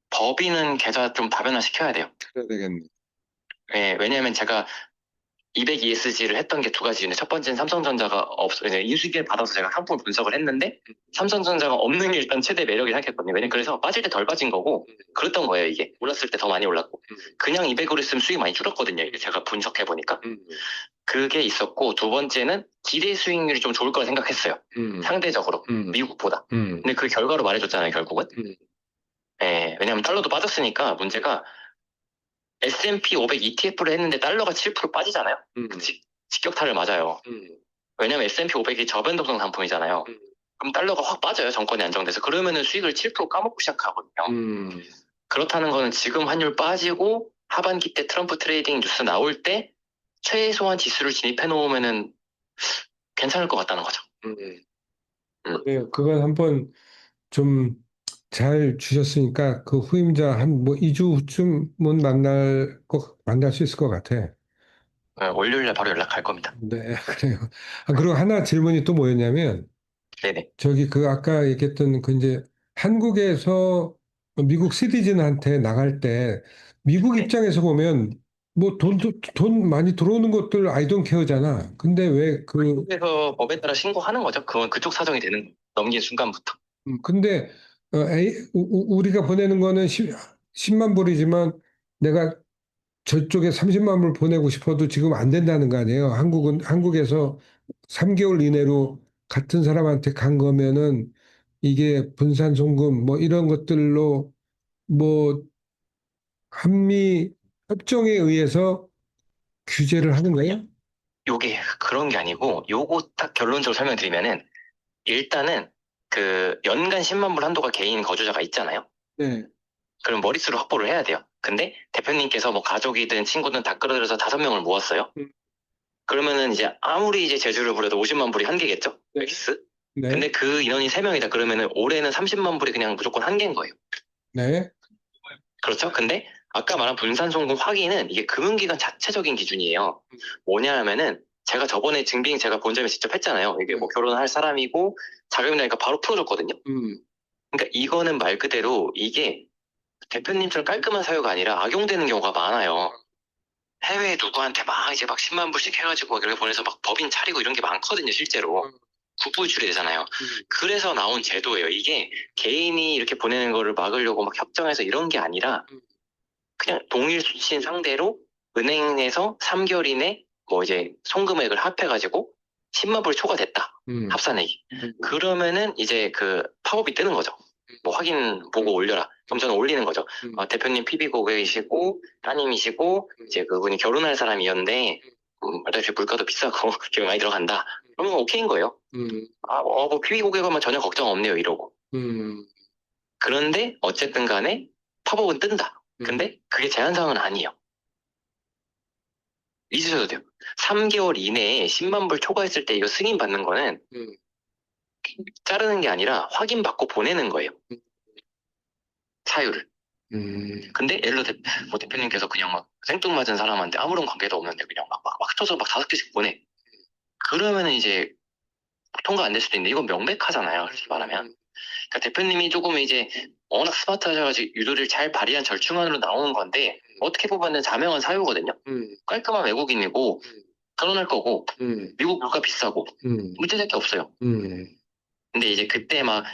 법인은 계좌 좀 다변화시켜야 돼요. 그래야 되겠네. 예, 왜냐하면 제가 200ESG를 했던 게 두 가지인데 첫 번째는 삼성전자가 이제 인수기를 받아서 제가 상품을 분석을 했는데 삼성전자가 없는 게 일단 최대 매력이 생겼거든요. 왜냐면 그래서 빠질 때 덜 빠진 거고 그랬던 거예요. 이게 올랐을 때 더 많이 올랐고 그냥 200으로 했으면 수익이 많이 줄었거든요. 이게 제가 분석해 보니까 그게 있었고 두 번째는 기대 수익률이 좀 좋을 거라 생각했어요. 상대적으로 미국보다. 근데 그 결과로 말해줬잖아요. 결국은. 예, 왜냐면 달러도 빠졌으니까 문제가 S&P 500 ETF를 했는데 달러가 7% 빠지잖아요. 직격탄을 맞아요. 왜냐면 S&P 500이 저변동성 상품이잖아요. 그럼 달러가 확 빠져요. 정권이 안정돼서. 그러면은 수익을 7% 까먹고 시작하거든요. 그렇다는 거는 지금 환율 빠지고 하반기 때 트럼프 트레이딩 뉴스 나올 때 최소한 지수를 진입해 놓으면은 괜찮을 것 같다는 거죠. 네, 그건 한번 좀 잘 주셨으니까 그 후임자 한 뭐 2주 후쯤은 만날 수 있을 것 같아. 예, 월요일에 바로 연락할 겁니다. 네, 그래요. 아, 그리고 하나 질문이 또 뭐였냐면, 네네. 저기 그 아까 얘기했던 그 이제 한국에서 미국 시티즌한테 나갈 때 미국 네. 입장에서 보면 뭐 돈 많이 들어오는 것들 I don't care잖아. 근데 왜 그, 그래서 법에 따라 신고하는 거죠. 그건 그쪽 사정이 되는 거예요. 넘긴 순간부터. 근데 우리가 보내는 거는 10만 불이지만 내가 저쪽에 30만 불 보내고 싶어도 지금 안 된다는 거 아니에요. 한국에서 3개월 이내로 같은 사람한테 간 거면은 이게 분산 송금 뭐 이런 것들로 뭐 한미 협정에 의해서 규제를 하는 거예요? 요게 그런 게 아니고 요거 딱 결론적으로 설명드리면은 일단은 그 연간 10만 불 한도가 개인 거주자가 있잖아요. 네. 그럼 머릿수를 확보를 해야 돼요. 근데 대표님께서 뭐 가족이든 친구든 다 끌어들여서 5명을 모았어요. 그러면은 이제 아무리 이제 제주를 부려도 50만 불이 한계겠죠? 네. 엑스? 네. 근데 그 인원이 3명이다 그러면은 올해는 30만 불이 그냥 무조건 한계인 거예요. 네. 그렇죠? 근데 아까 말한 분산송금 확인은 이게 금융기관 자체적인 기준이에요. 뭐냐 하면은 제가 저번에 증빙 제가 본점에 직접 했잖아요. 이게 뭐 결혼할 사람이고 자금이 나니까 바로 풀어줬거든요. 그러니까 이거는 말 그대로 이게 대표님처럼 깔끔한 사유가 아니라 악용되는 경우가 많아요. 해외에 누구한테 막 이제 막 10만 불씩 해가지고 이렇게 보내서 막 법인 차리고 이런 게 많거든요, 실제로. 국부유출이 되잖아요. 그래서 나온 제도예요. 이게 개인이 이렇게 보내는 거를 막으려고 막 협정해서 이런 게 아니라 그냥 동일 수치인 상대로 은행에서 3개월 이내 뭐 이제 송금액을 합해가지고 10만 불 초과됐다. 합산액이. 그러면은 이제 그 팝업이 뜨는 거죠. 뭐 확인 보고 올려라. 그럼 저는 올리는 거죠. 대표님 PB 고객이시고 따님이시고 이제 그분이 결혼할 사람이었는데 말다시피 물가도 비싸고 기름이 많이 들어간다. 그러면 오케이인 거예요. 뭐 PB 고객은 전혀 걱정 없네요 이러고. 그런데 어쨌든 간에 팝업은 뜬다. 근데 그게 제한사항은 아니에요. 잊으셔도 돼요. 3개월 이내에 10만 불 초과했을 때 이거 승인 받는 거는 자르는 게 아니라 확인받고 보내는 거예요. 사유를. 근데 예를 들어 뭐 대표님께서 그냥 막 생뚱맞은 사람한테 아무런 관계도 없는데 그냥 막 쳐서 막 5개씩 보내. 그러면은 이제 통과 안 될 수도 있는데 이건 명백하잖아요. 그렇게 말하면. 그러니까 대표님이 조금 이제 워낙 스마트하셔가지고 유도리를 잘 발휘한 절충안으로 나오는 건데 어떻게 보면은 자명한 사유거든요. 깔끔한 외국인이고 결혼할 거고 미국 물가 비싸고 문제될 게 없어요. 근데 이제 그때 막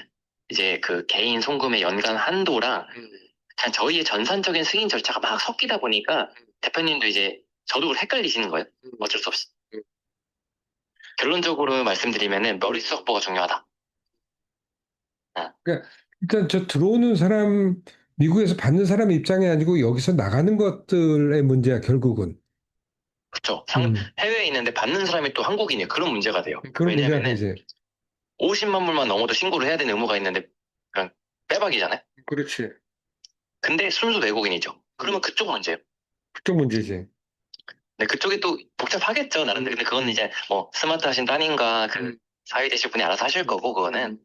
이제 그 개인 송금의 연간 한도랑 그냥 저희의 전산적인 승인 절차가 막 섞이다 보니까 대표님도 이제 저도 헷갈리시는 거예요. 어쩔 수 없이. 결론적으로 말씀드리면은 머릿수 확보가 중요하다. 그러니까 일단 저 들어오는 사람 미국에서 받는 사람 입장이 아니고 여기서 나가는 것들의 문제야 결국은. 그쵸. 음. 해외에 있는데 받는 사람이 또 한국인이에요. 그런 문제가 돼요. 그런 문제가 왜냐면은 되지. 50만 불만 넘어도 신고를 해야 되는 의무가 있는데 그냥 빼박이잖아요. 그렇지. 근데 순수 외국인이죠. 그러면 그쪽 문제예요. 그쪽 문제지. 네, 그쪽이 또 복잡하겠죠, 나름대로. 근데 그건 이제 뭐 스마트 하신 따님과 그 사위 되실 분이 알아서 하실 거고, 그거는.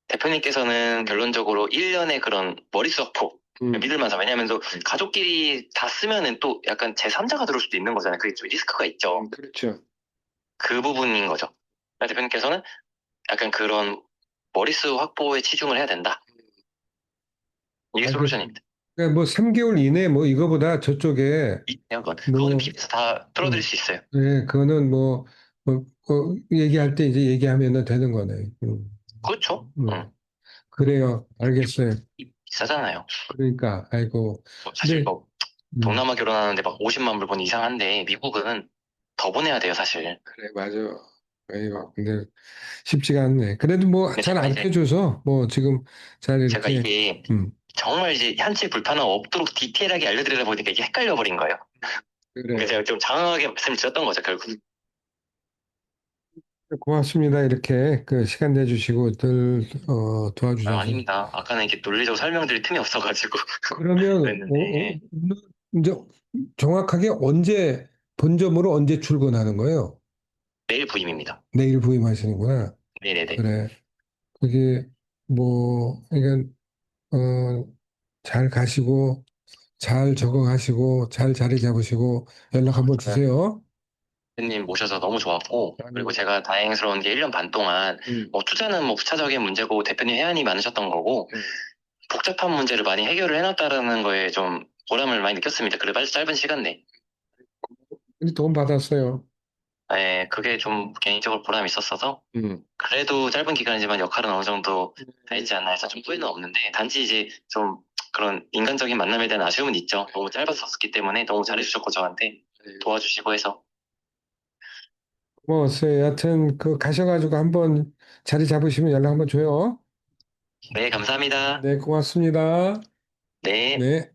대표님께서는 결론적으로 1년의 그런 머릿수 확보, 믿을 만하죠. 왜냐하면 또 가족끼리 다 쓰면은 또 약간 제3자가 들어올 수도 있는 거잖아요. 그게 좀 리스크가 있죠. 그렇죠. 그 부분인 거죠. 그러니까 대표님께서는 약간 그런 머릿수 확보에 치중을 해야 된다. 이게 알겠습니다. 솔루션입니다. 그러니까 뭐 3개월 이내 뭐 이거보다 저쪽에 그거는 뭐, 비례해서 다 풀어드릴 수 있어요. 네, 그거는 얘기할 때 이제 얘기하면 되는 거네. 그렇죠. 그래요. 알겠어요. 비싸잖아요. 그러니까, 아이고. 사실 근데, 뭐 음, 동남아 결혼하는데 막 50만 불 본 이상한데 미국은 더 보내야 돼요, 사실. 그래, 맞아. 아이고, 근데 쉽지가 않네. 그래도 뭐 근데 잘 제가 이제 알려줘서 뭐 지금 잘 제가 이렇게, 이게 음, 정말 이제 한치 불편함 없도록 디테일하게 알려드리다 보니까 이게 헷갈려 버린 거예요. 그러니까 그래. 제가 좀 장황하게 말씀을 드렸던 거죠, 결국. 고맙습니다. 이렇게 그 시간 내주시고 도와주셔서. 아닙니다. 아까는 이렇게 논리적으로 설명드릴 틈이 없어가지고 그러면 그랬는데 이제 정확하게 언제 본점으로 언제 출근하는 거예요? 내일 부임입니다. 내일 부임하시는구나. 네네네. 그래. 그게 그러니까 잘 가시고 잘 적응하시고 잘 자리 잡으시고 연락 한번 주세요. 대표님 모셔서 너무 좋았고, 그리고 아니요. 제가 다행스러운 게 1년 반 동안, 뭐 투자는 뭐 부차적인 문제고 대표님 해안이 많으셨던 거고, 복잡한 문제를 많이 해결을 해놨다라는 거에 좀 보람을 많이 느꼈습니다. 그래, 짧은 시간 내에. 도움 받았어요. 네, 그게 좀 개인적으로 보람이 있었어서, 음. 그래도 짧은 기간이지만 역할은 어느 정도 다 했지 않나 해서 좀 후회는 없는데, 단지 이제 좀 그런 인간적인 만남에 대한 아쉬움은 있죠. 너무 짧았었기 때문에 너무 잘해주셨고, 저한테 도와주시고 해서. 고마웠어요. 여하튼 그 가셔가지고 한번 자리 잡으시면 연락 한번 줘요. 네, 감사합니다. 네, 고맙습니다. 네. 네.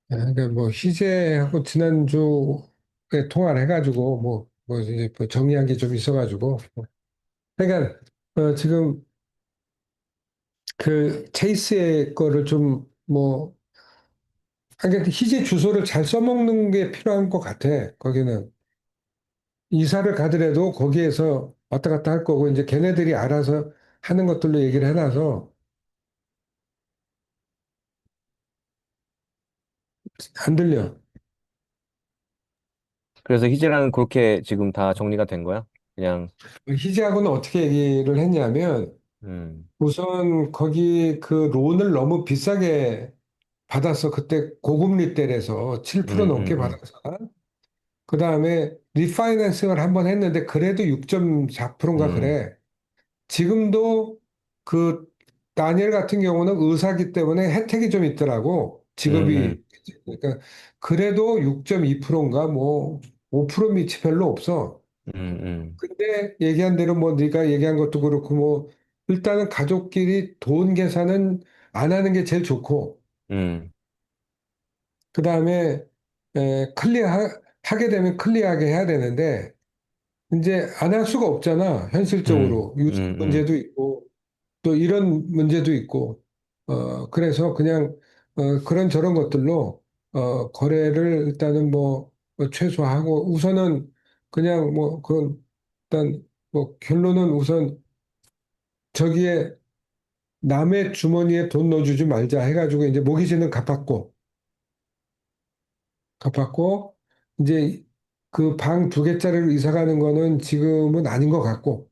그러니까 뭐 희재하고 지난주에 통화를 해가지고 뭐 이제 뭐 정리한 게 좀 있어가지고 그러니까 지금 그 체이스의 거를 좀뭐 그러니까 희재 주소를 잘 써먹는 게 필요한 것 같아. 거기는 이사를 가더라도 거기에서 왔다 갔다 할 거고 이제 걔네들이 알아서 하는 것들로 얘기를 해놔서 안 들려. 그래서 희재랑은 그렇게 지금 다 정리가 된 거야? 그냥, 희재하고는 어떻게 얘기를 했냐면 음, 우선 거기 그 론을 너무 비싸게 받아서 그때 고금리 때라서 7% 넘게 음. 받아서 그 다음에 리파이낸싱을 한번 했는데 그래도 6.4%인가 음, 그래. 지금도 그 다니엘 같은 경우는 의사기 때문에 혜택이 좀 있더라고. 음, 직업이 그러니까 그래도 6.2%인가 뭐 5% 밑이 별로 없어. 음. 근데 얘기한 대로 뭐 네가 얘기한 것도 그렇고 뭐 일단은 가족끼리 돈 계산은 안 하는 게 제일 좋고 음, 그다음에 하게 되면 클리어하게 해야 되는데 이제 안 할 수가 없잖아. 현실적으로 유지 음. 문제도 있고 또 이런 문제도 있고 그래서 그냥 그런 저런 것들로 거래를 일단은 뭐 최소화하고 우선은 그냥 뭐 그건 일단 뭐 결론은 우선 저기에 남의 주머니에 돈 넣어주지 말자 해가지고 이제 모기지는 갚았고 이제 그 방 2개짜리로 이사 가는 거는 지금은 아닌 것 같고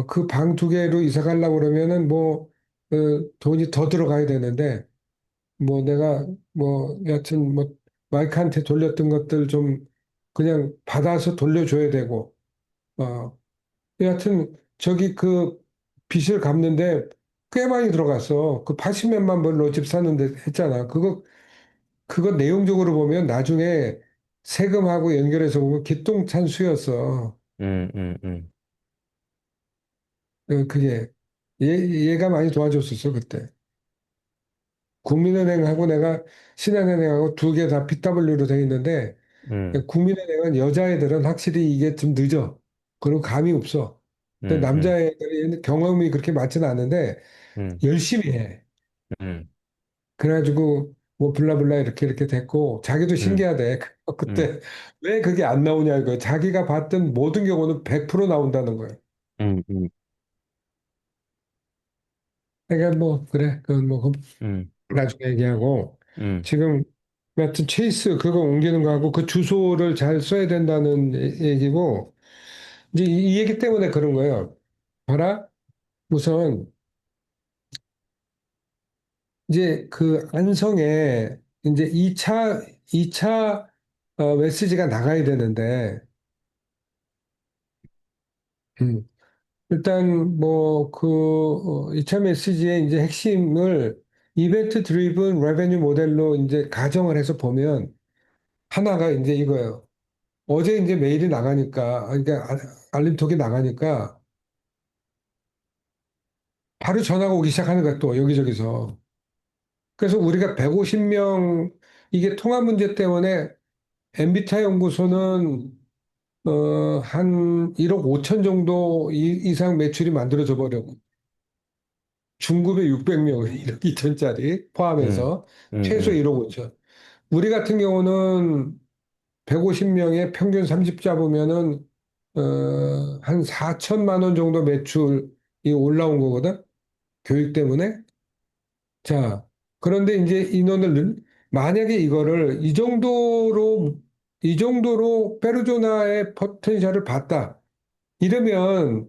그 방 2개로 이사 가려고 그러면은 뭐 돈이 더 들어가야 되는데 뭐 내가 뭐 여하튼 뭐 마이크한테 돌렸던 것들 좀 그냥 받아서 돌려줘야 되고 여하튼 저기 그 빚을 갚는데 꽤 많이 들어갔어. 그 80몇만 불로 집 샀는데 했잖아. 그거 내용적으로 보면 나중에 세금하고 연결해서 보면 기똥찬 수였어. 음. 그게 얘가 많이 도와줬었어 그때. 국민은행하고 내가 신한은행하고 2개 다 BW로 돼 있는데 음, 국민은행은 여자애들은 확실히 이게 좀 늦어. 그리고 감이 없어. 근데 음, 음, 남자애들이 경험이 그렇게 많지는 않은데 음, 열심히 해. 음, 그래가지고 뭐 블라블라 이렇게 됐고 자기도 음, 신기하대. 음, 그때 왜 그게 안 나오냐 이거. 자기가 봤던 모든 경우는 100% 나온다는 거예요. 음, 음. 그러니까 뭐 그래 그건 뭐 음, 나중에 얘기하고 음, 지금 여하튼 체이스 그거 옮기는 거하고 그 주소를 잘 써야 된다는 얘기고 이제 이 얘기 때문에 그런 거예요. 봐라 우선 이제 그 안성에 이제 2차 메시지가 나가야 되는데 음, 일단 뭐 그 2차 메시지의 이제 핵심을 이벤트 드리븐 레베뉴 모델로 이제 가정을 해서 보면 하나가 이제 이거예요. 어제 이제 메일이 나가니까 그러니까 알림톡이 나가니까 바로 전화가 오기 시작하는 거야 또 여기저기서. 그래서 우리가 150명 이게 통화 문제 때문에 엔비타 연구소는 한 1억 5천 정도 이상 매출이 만들어져 버렸고 중급의 600명 1억 2천짜리 음, 포함해서 최소 음, 1억 5천. 우리 같은 경우는 150명에 평균 30 잡으면은 한 4천만 원 정도 매출이 올라온 거거든. 교육 때문에. 자, 그런데 이제 만약에 이거를 이 정도로 페르조나의 포텐셜을 봤다. 이러면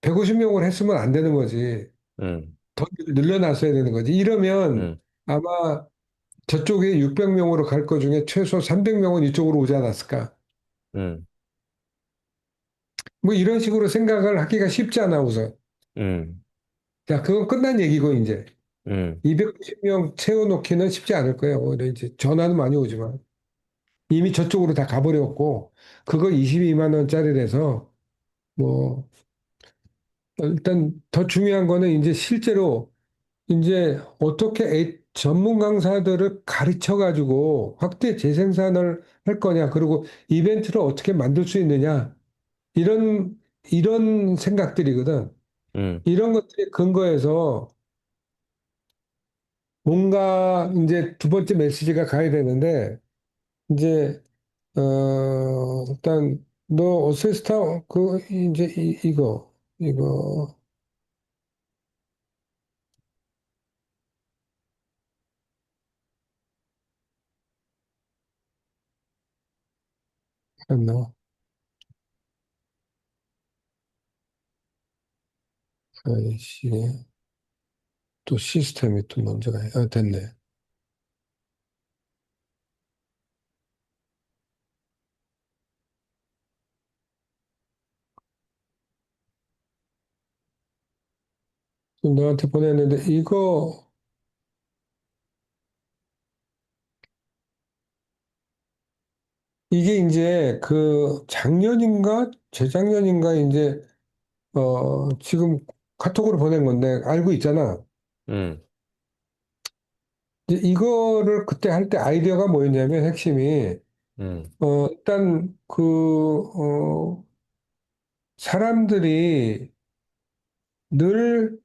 150명을 했으면 안 되는 거지. 음, 더 늘려놨어야 되는 거지. 이러면 음, 아마 저쪽에 600명으로 갈 거 중에 최소 300명은 이쪽으로 오지 않았을까. 음, 뭐 이런 식으로 생각을 하기가 쉽지 않아, 우선. 음, 자, 그건 끝난 얘기고, 이제. 음, 290명 채워놓기는 쉽지 않을 거예요. 오히려 이제 전화는 많이 오지만. 이미 저쪽으로 다 가버렸고, 그거 22만 원짜리라서, 뭐, 일단 더 중요한 거는 이제 실제로 이제 어떻게 전문 강사들을 가르쳐 가지고 확대 재생산을 할 거냐, 그리고 이벤트를 어떻게 만들 수 있느냐, 이런, 이런 생각들이거든. 음, 이런 것들이 근거해서 뭔가 이제 두 번째 메시지가 가야 되는데, 이제, 일단, 너 어세스타, 이제 이거, 했나? 아이씨, 또 시스템이 또 문제가, 됐네. 너한테 보냈는데, 이게 이제 그 작년인가 재작년인가 이제 지금 카톡으로 보낸 건데 알고 있잖아. 음, 이제 이거를 그때 할 때 아이디어가 뭐였냐면 핵심이 음, 일단 사람들이 늘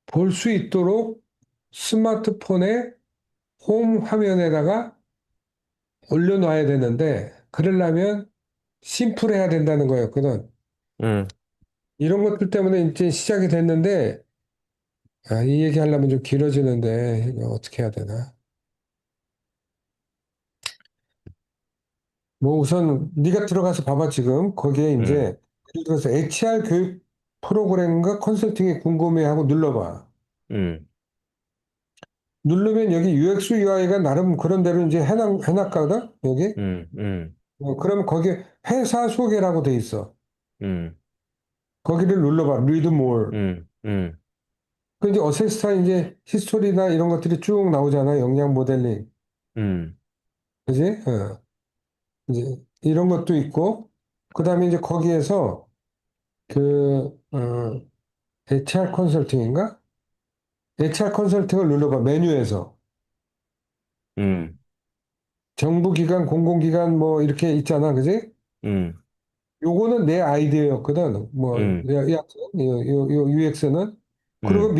볼 수 있도록 스마트폰의 홈 화면에다가 올려놔야 되는데 그러려면 심플해야 된다는 거였거든. 음, 이런 것들 때문에 이제 시작이 됐는데 이 얘기 하려면 좀 길어지는데 이거 어떻게 해야 되나? 뭐 우선 네가 들어가서 봐봐 지금 거기에 이제 음, 예를 들어서 HR 교육 프로그램과 컨설팅이 궁금해하고 눌러봐. 음, 누르면 여기 UX, UI가 나름 그런 대로 이제 해놨거든 여기. 음, 음, 그러면 거기 회사 소개라고 돼 있어. 음, 거기를 눌러봐. Read more. 음, 음, 그 이제 어세스타 이제 히스토리나 이런 것들이 쭉 나오잖아. 역량 모델링. 음, 그지? 이제 이런 것도 있고, 그 다음에 이제 거기에서 HR 컨설팅인가? HR 컨설팅을 눌러봐, 메뉴에서. 음, 정부기관, 공공기관 뭐 이렇게 있잖아, 그지? 음, 요거는 내 아이디어였거든. 뭐, 음, 요 UX는. 그리고 음,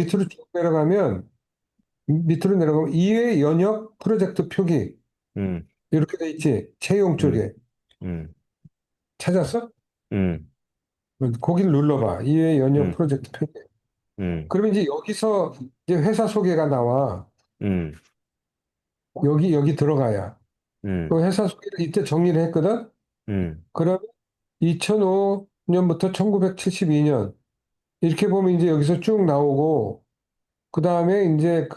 밑으로 내려가면 이외 연역 프로젝트 표기. 음, 이렇게 돼 있지. 채용 음, 쪽에. 음, 찾았어? 음, 거기를 눌러봐. 이외 연역 음, 프로젝트 표기. 그러면 이제 여기서 이제 회사 소개가 나와. 음, 여기 들어가야. 음, 그 회사 소개를 이때 정리를 했거든? 음, 그럼 2005년부터 1972년. 이렇게 보면 이제 여기서 쭉 나오고, 그 다음에 이제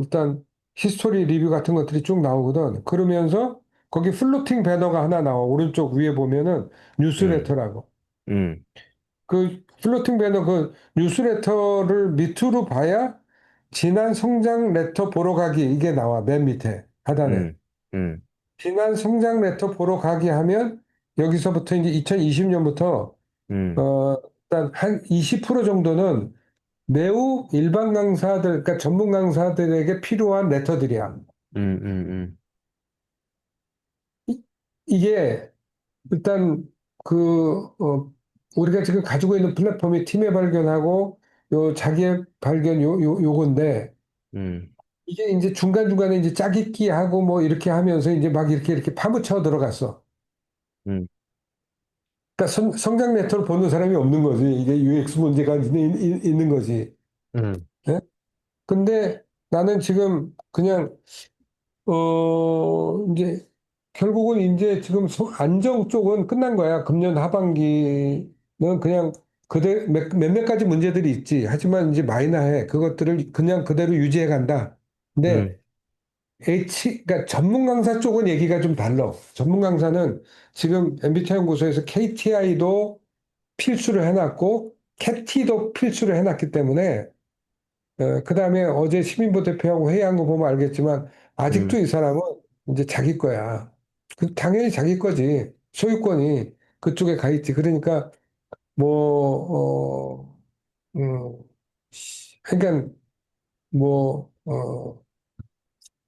일단 히스토리 리뷰 같은 것들이 쭉 나오거든. 그러면서 거기 플로팅 배너가 하나 나와. 오른쪽 위에 보면은 음, 뉴스레터라고. 음, 그 플로팅 배너 그 뉴스레터를 밑으로 봐야 지난 성장 레터 보러 가기 이게 나와. 맨 밑에 하단에. 음, 음, 지난 성장 레터 보러 가기 하면 여기서부터 이제 2020년부터 음, 일단 한 20% 정도는 매우 일반 강사들, 그러니까 전문 강사들에게 필요한 레터들이야. 음, 이- 이게 일단 우리가 지금 가지고 있는 플랫폼이 팀의 발견하고 요 자기의 발견 요건데 음, 이게 이제 중간중간에 이제 짜깁기 하고 뭐 이렇게 하면서 이제 막 이렇게 파묻혀 들어갔어. 음, 그러니까 성장 레터를 보는 사람이 없는 거지. 이게 UX 문제가 있는 거지. 음, 예? 근데 나는 지금 그냥 이제 결국은 이제 지금 안정 쪽은 끝난 거야. 금년 하반기는 그냥 몇몇 가지 문제들이 있지. 하지만 이제 마이너해. 그것들을 그냥 그대로 유지해 간다. 근데 음, 그러니까 전문 강사 쪽은 얘기가 좀 달라. 전문 강사는 지금 MBTI 연구소에서 KTI도 필수를 해놨고, 캣티도 필수를 해놨기 때문에 그다음에 어제 시민보 대표하고 회의한 거 보면 알겠지만 아직도 음, 이 사람은 이제 자기 거야. 당연히 자기 거지. 소유권이 그쪽에 가 있지. 그러니까 뭐, 그러니까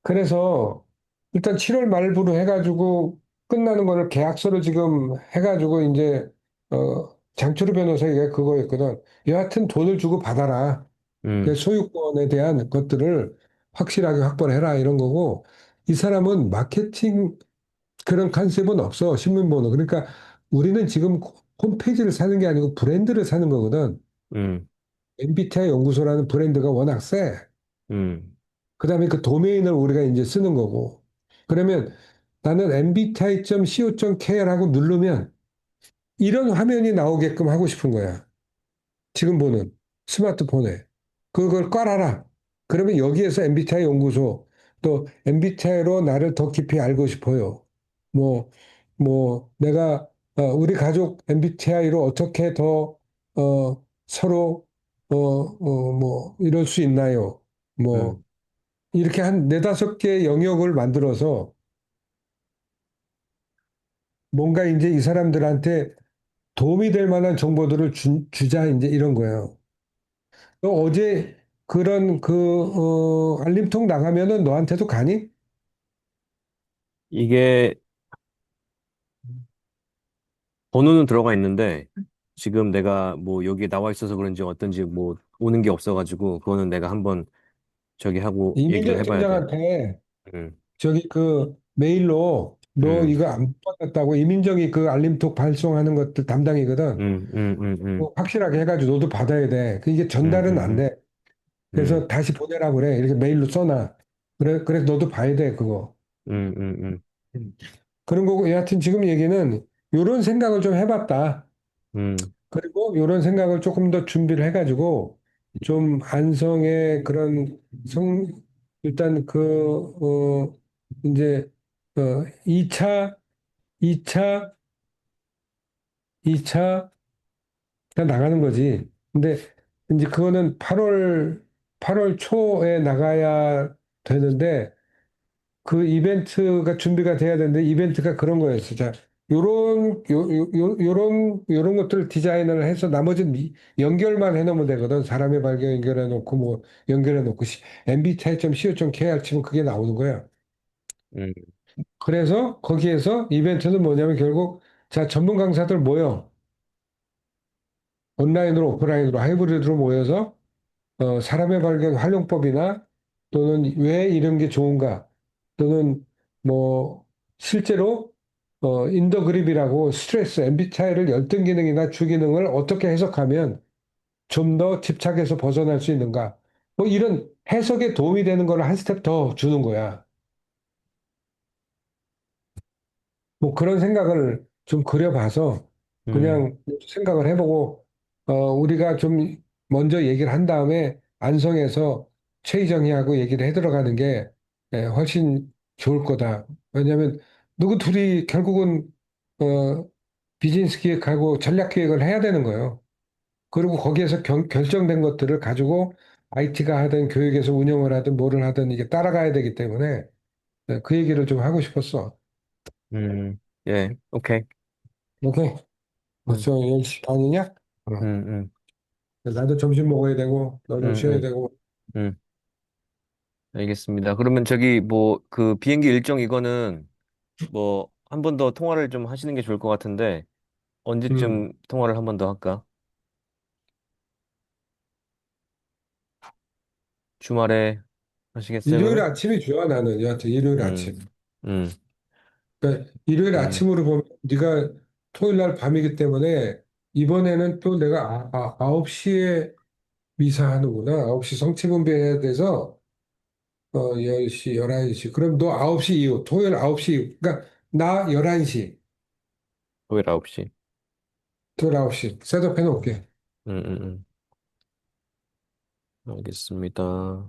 그래서 일단 7월 말부로 해가지고 끝나는 거를 계약서를 지금 해가지고 이제 장철우 변호사가 그거였거든. 여하튼 돈을 주고 받아라. 그 음, 소유권에 대한 것들을 확실하게 확보를 해라 이런 거고 이 사람은 마케팅 그런 컨셉은 없어 신문번호 그러니까 우리는 지금 홈페이지를 사는 게 아니고 브랜드를 사는 거거든 음, MBTI 연구소라는 브랜드가 워낙 세 음, 그다음에 그 도메인을 우리가 이제 쓰는 거고 그러면 나는 mbti.co.kr하고 누르면 이런 화면이 나오게끔 하고 싶은 거야 지금 보는 스마트폰에 그걸 깔아라. 그러면 여기에서 MBTI 연구소 또 MBTI로 나를 더 깊이 알고 싶어요. 뭐, 내가 우리 가족 MBTI로 어떻게 더 서로 이럴 수 있나요? 뭐 음. 이렇게 한 네다섯 개 영역을 만들어서 뭔가 이제 이 사람들한테 도움이 될 만한 정보들을 주자 이제 이런 거예요. 너 어제 그런 알림톡 나가면은 너한테도 가니? 이게 번호는 들어가 있는데 지금 내가 뭐 여기에 나와 있어서 그런지 어떤지 뭐 오는 게 없어가지고 그거는 내가 한번 저기 하고 얘기를 이민정 해봐야 돼. 팀장한테 음, 저기 메일로 너 음, 이거 안 받았다고 이민정이 그 알림톡 발송하는 것들 담당이거든. 음, 음, 음, 음, 확실하게 해가지고 너도 받아야 돼. 이게 음, 전달은 안 음, 돼. 그래서 음, 다시 보내라고 그래. 이렇게 메일로 써놔. 그래서 너도 봐야 돼, 그거. 음, 음. 그런 거고, 여하튼 지금 얘기는 이런 생각을 좀 해봤다. 음, 그리고 이런 생각을 조금 더 준비를 해가지고 좀 안성의 그런 성 일단 이제 2차 2차 2차 나가는 거지. 근데 이제 그거는 8월 초에 나가야 되는데 그 이벤트가 준비가 돼야 되는데 이벤트가 그런 거였어. 자, 요런 것들을 디자인을 해서 나머지는 연결만 해놓으면 되거든. 사람의 발견 연결해 놓고 뭐 연결해 놓고 mbti.co.kr 치면 그게 나오는 거야. 음, 그래서 거기에서 이벤트는 뭐냐면 결국 자, 전문 강사들 모여 온라인으로 오프라인으로 하이브리드로 모여서 사람의 발견 활용법이나 또는 왜 이런 게 좋은가 또는 뭐 실제로 인더그립이라고 스트레스 MBTI를 열등 기능이나 주기능을 어떻게 해석하면 좀 더 집착해서 벗어날 수 있는가? 뭐 이런 해석에 도움이 되는 거를 한 스텝 더 주는 거야. 뭐 그런 생각을 좀 그려봐서 음, 그냥 생각을 해보고, 우리가 좀 먼저 얘기를 한 다음에 안성에서 최희정이하고 얘기를 해 들어가는 게 훨씬 좋을 거다. 왜냐하면 누구 둘이 결국은 어, 비즈니스 기획하고 전략 기획을 해야 되는 거예요. 그리고 거기에서 결정된 것들을 가지고 IT가 하든 교육에서 운영을 하든 뭐를 하든 이게 따라가야 되기 때문에 그 얘기를 좀 하고 싶었어. 음, 예, 오케이. 오케이. 음, 벌써 10시 반이냐? 어. 음, 음, 나도 점심 먹어야 되고, 너도 음, 쉬어야 음, 되고. 음. 알겠습니다. 그러면 저기 뭐 그 비행기 일정 이거는 뭐 한 번 더 통화를 좀 하시는 게 좋을 것 같은데 음. 언제쯤 통화를 한 번 더 할까? 주말에 하시겠어요, 일요일 그러면? 아침이 좋아, 나는. 여하튼 일요일 음, 아침. 음, 그러니까 일요일 예. 아침으로 보면 네가 토요일 날 밤이기 때문에 이번에는 또 내가 9시에 미사 하는구나. 9시 성취분배해야 돼서 10시, 11시. 그럼 너 9시 이후, 토요일 9시 이후. 그러니까 나 11시, 토요일 9시. 토요일 9시. 셋업해 놓을게. 음, 음, 알겠습니다.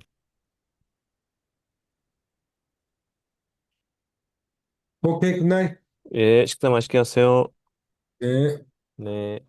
오케이, 굿나잇. 예, 식사 맛있게 하세요. 네. 네.